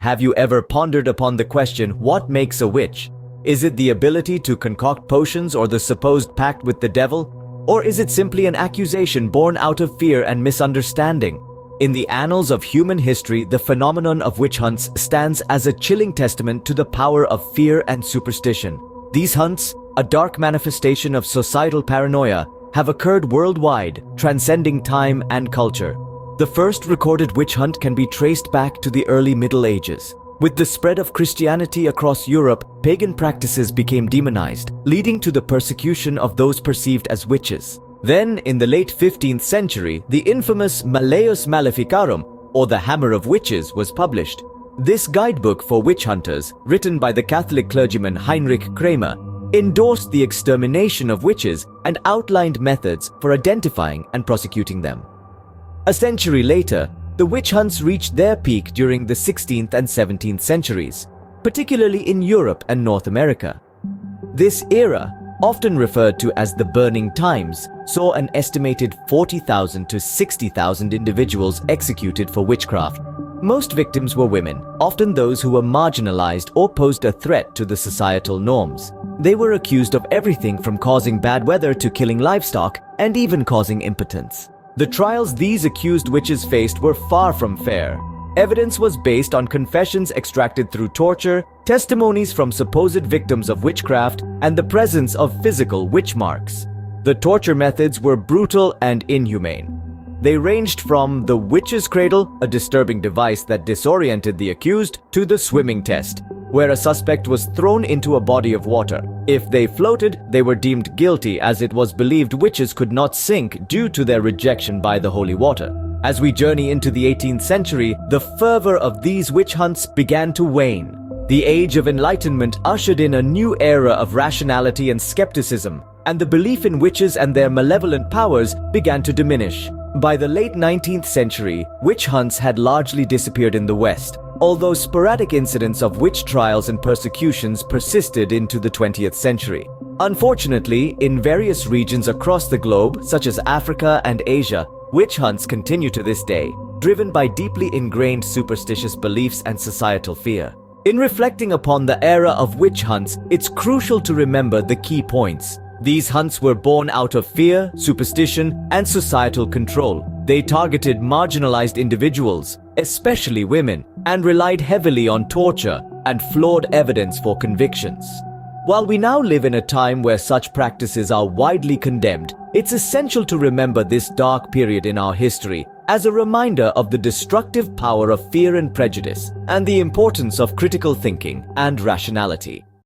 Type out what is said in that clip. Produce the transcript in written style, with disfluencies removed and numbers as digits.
Have you ever pondered upon the question, what makes a witch? Is it the ability to concoct potions or the supposed pact with the devil? Or is it simply an accusation born out of fear and misunderstanding? In the annals of human history, the phenomenon of witch hunts stands as a chilling testament to the power of fear and superstition. These hunts, a dark manifestation of societal paranoia, have occurred worldwide, transcending time and culture. The first recorded witch hunt can be traced back to the early Middle Ages. With the spread of Christianity across Europe, pagan practices became demonized, leading to the persecution of those perceived as witches. Then, in the late 15th century, the infamous Malleus Maleficarum, or the Hammer of Witches, was published. This guidebook for witch hunters, written by the Catholic clergyman Heinrich Kramer, endorsed the extermination of witches and outlined methods for identifying and prosecuting them. A century later, the witch hunts reached their peak during the 16th and 17th centuries, particularly in Europe and North America. This era, often referred to as the Burning Times, saw an estimated 40,000 to 60,000 individuals executed for witchcraft. Most victims were women, often those who were marginalized or posed a threat to the societal norms. They were accused of everything from causing bad weather to killing livestock and even causing impotence. The trials these accused witches faced were far from fair. Evidence was based on confessions extracted through torture, testimonies from supposed victims of witchcraft, and the presence of physical witch marks. The torture methods were brutal and inhumane. They ranged from the witch's cradle, a disturbing device that disoriented the accused, to the swimming test, where a suspect was thrown into a body of water. If they floated, they were deemed guilty, as it was believed witches could not sink due to their rejection by the holy water. As we journey into the 18th century, the fervor of these witch hunts began to wane. The Age of Enlightenment ushered in a new era of rationality and skepticism, and the belief in witches and their malevolent powers began to diminish. By the late 19th century, witch hunts had largely disappeared in the West, although sporadic incidents of witch trials and persecutions persisted into the 20th century. Unfortunately, in various regions across the globe, such as Africa and Asia, witch hunts continue to this day, driven by deeply ingrained superstitious beliefs and societal fear. In reflecting upon the era of witch hunts, it's crucial to remember the key points. These hunts were born out of fear, superstition, and societal control. They targeted marginalized individuals, especially women, and relied heavily on torture and flawed evidence for convictions. While we now live in a time where such practices are widely condemned, it's essential to remember this dark period in our history as a reminder of the destructive power of fear and prejudice, and the importance of critical thinking and rationality.